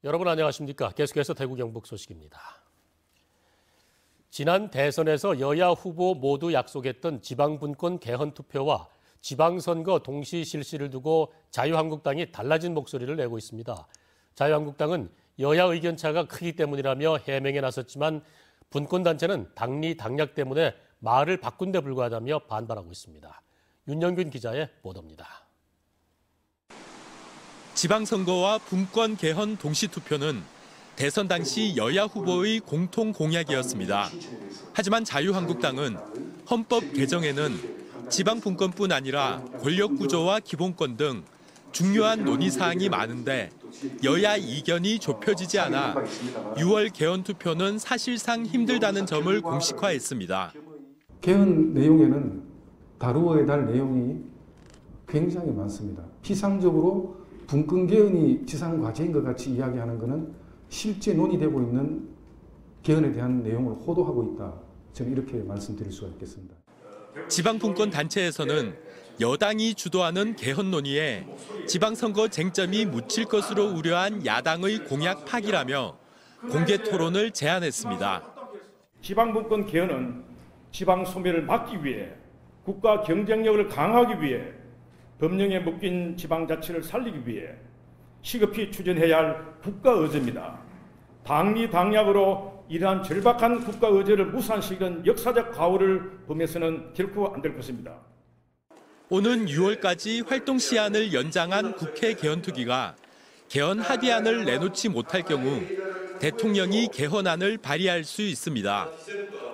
여러분 안녕하십니까? 계속해서 대구 경북 소식입니다. 지난 대선에서 여야 후보 모두 약속했던 지방분권 개헌 투표와 지방선거 동시 실시를 두고 자유한국당이 달라진 목소리를 내고 있습니다. 자유한국당은 여야 의견차가 크기 때문이라며 해명에 나섰지만 분권단체는 당리 당략 때문에 말을 바꾼 데 불과하다며 반발하고 있습니다. 윤영균 기자의 보도입니다. 지방선거와 분권 개헌 동시투표는 대선 당시 여야 후보의 공통 공약이었습니다. 하지만 자유한국당은 헌법 개정에는 지방분권뿐 아니라 권력구조와 기본권 등 중요한 논의사항이 많은데 여야 이견이 좁혀지지 않아 6월 개헌 투표는 사실상 힘들다는 점을 공식화했습니다. 개헌 내용에는 다루어야 할 내용이 굉장히 많습니다. 피상적으로 분권 개헌이 지상 과제인 것 같이 이야기하는 것은 실제 논의되고 있는 개헌에 대한 내용을 호도하고 있다. 저는 이렇게 말씀드릴 수가 있겠습니다. 지방분권 단체에서는 여당이 주도하는 개헌 논의에 지방선거 쟁점이 묻힐 것으로 우려한 야당의 공약 파기라며 공개 토론을 제안했습니다. 지방분권 개헌은 지방 소멸을 막기 위해 국가 경쟁력을 강화하기 위해 법령에 묶인 지방자치를 살리기 위해 시급히 추진해야 할 국가의제입니다. 당리 당략으로 이러한 절박한 국가의제를 무산시키는 역사적 과오를 범해서는 결코 안 될 것입니다. 오는 6월까지 활동 시한을 연장한 국회 개헌투기가 개헌 합의안을 내놓지 못할 경우 대통령이 개헌안을 발의할 수 있습니다.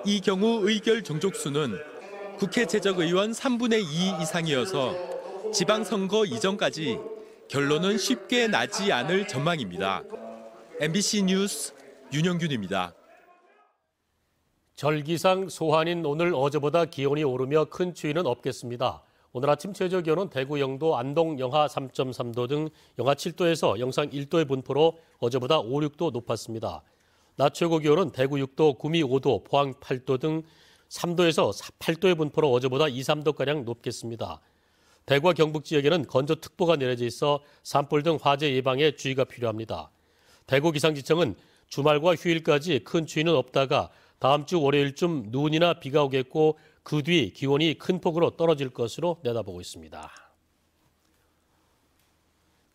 이 경우 의결 종족수는 국회 재적의원 3분의 2 이상이어서 지방선거 이전까지 결론은 쉽게 나지 않을 전망입니다. MBC 뉴스 윤영균입니다. 절기상 소환인 오늘 어제보다 기온이 오르며 큰 추위는 없겠습니다. 오늘 아침 최저 기온은 대구 영도, 안동 영하 3.3도 등 영하 7도에서 영상 1도의 분포로 어제보다 5, 6도 높았습니다. 낮 최고 기온은 대구 6도, 구미 5도, 포항 8도 등 3도에서 8도의 분포로 어제보다 2, 3도가량 높겠습니다. 대구와 경북 지역에는 건조특보가 내려져 있어 산불 등 화재 예방에 주의가 필요합니다. 대구 기상지청은 주말과 휴일까지 큰 추위는 없다가 다음 주 월요일쯤 눈이나 비가 오겠고 그 뒤 기온이 큰 폭으로 떨어질 것으로 내다보고 있습니다.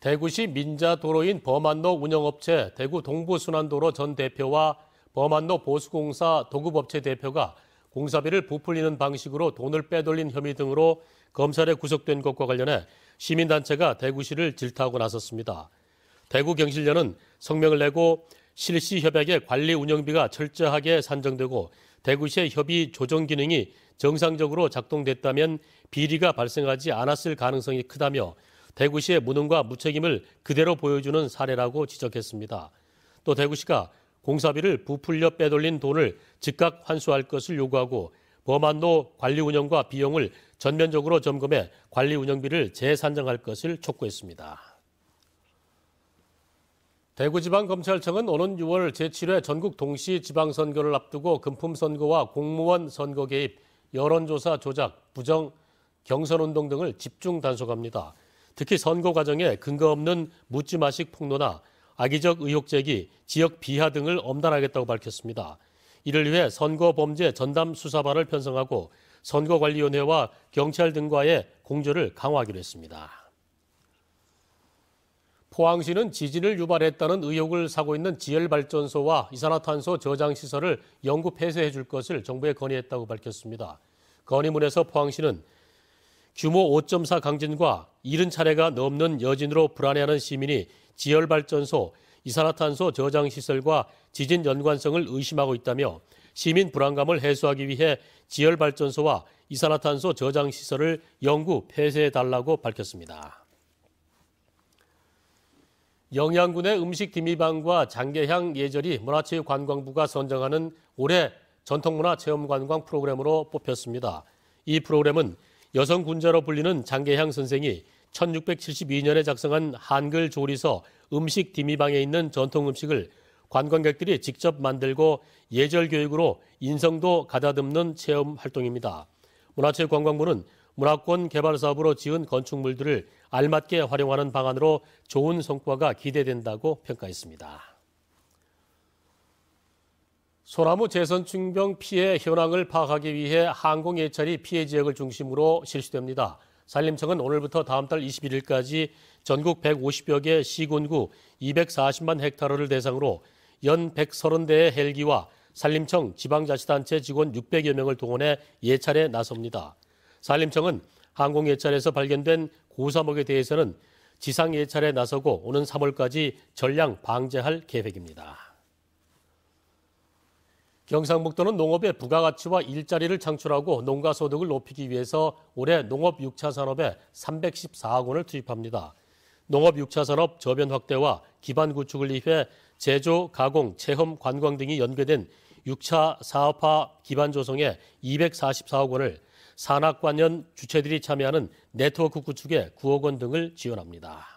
대구시 민자도로인 범안로 운영업체 대구 동부순환도로 전 대표와 범안로 보수공사 도급업체 대표가 공사비를 부풀리는 방식으로 돈을 빼돌린 혐의 등으로 검찰에 구속된 것과 관련해 시민단체가 대구시를 질타하고 나섰습니다. 대구경실련은 성명을 내고 실시 협약의 관리 운영비가 철저하게 산정되고 대구시의 협의 조정 기능이 정상적으로 작동됐다면 비리가 발생하지 않았을 가능성이 크다며 대구시의 무능과 무책임을 그대로 보여주는 사례라고 지적했습니다. 또 대구시가 공사비를 부풀려 빼돌린 돈을 즉각 환수할 것을 요구하고 범안로 관리 운영과 비용을 전면적으로 점검해 관리 운영비를 재산정할 것을 촉구했습니다. 대구지방검찰청은 오는 6월 제7회 전국 동시 지방선거를 앞두고 금품선거와 공무원 선거 개입, 여론조사 조작, 부정, 경선운동 등을 집중 단속합니다. 특히 선거 과정에 근거 없는 묻지마식 폭로나 악의적 의혹 제기, 지역 비하 등을 엄단하겠다고 밝혔습니다. 이를 위해 선거범죄 전담 수사반을 편성하고 선거관리위원회와 경찰 등과의 공조를 강화하기로 했습니다. 포항시는 지진을 유발했다는 의혹을 사고 있는 지열발전소와 이산화탄소 저장시설을 영구 폐쇄해 줄 것을 정부에 건의했다고 밝혔습니다. 건의문에서 포항시는 규모 5.4 강진과 70차례가 넘는 여진으로 불안해하는 시민이 지열발전소, 이산화탄소 저장시설과 지진 연관성을 의심하고 있다며 시민 불안감을 해소하기 위해 지열발전소와 이산화탄소 저장시설을 영구 폐쇄해달라고 밝혔습니다. 영양군의 음식 디미방과 장계향 예절이 문화체육관광부가 선정하는 올해 전통문화체험관광 프로그램으로 뽑혔습니다. 이 프로그램은 여성 군자로 불리는 장계향 선생이 1672년에 작성한 한글 조리서 음식 디미방에 있는 전통 음식을 관광객들이 직접 만들고 예절 교육으로 인성도 가다듬는 체험 활동입니다. 문화체육관광부는 문화권 개발 사업으로 지은 건축물들을 알맞게 활용하는 방안으로 좋은 성과가 기대된다고 평가했습니다. 소나무 재선충병 피해 현황을 파악하기 위해 항공예찰이 피해 지역을 중심으로 실시됩니다. 산림청은 오늘부터 다음 달 21일까지 전국 150여 개 시군구 240만 헥타르를 대상으로 연 130대의 헬기와 산림청 지방자치단체 직원 600여 명을 동원해 예찰에 나섭니다. 산림청은 항공예찰에서 발견된 고사목에 대해서는 지상예찰에 나서고 오는 3월까지 전량 방제할 계획입니다. 경상북도는 농업의 부가가치와 일자리를 창출하고 농가소득을 높이기 위해서 올해 농업 6차 산업에 314억 원을 투입합니다. 농업 6차 산업 저변 확대와 기반 구축을 위해 제조, 가공, 체험, 관광 등이 연계된 6차 사업화 기반 조성에 244억 원을 산학관련 주체들이 참여하는 네트워크 구축에 9억 원 등을 지원합니다.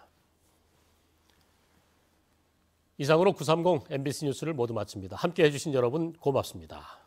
이상으로 930 MBC 뉴스를 모두 마칩니다. 함께해 주신 여러분 고맙습니다.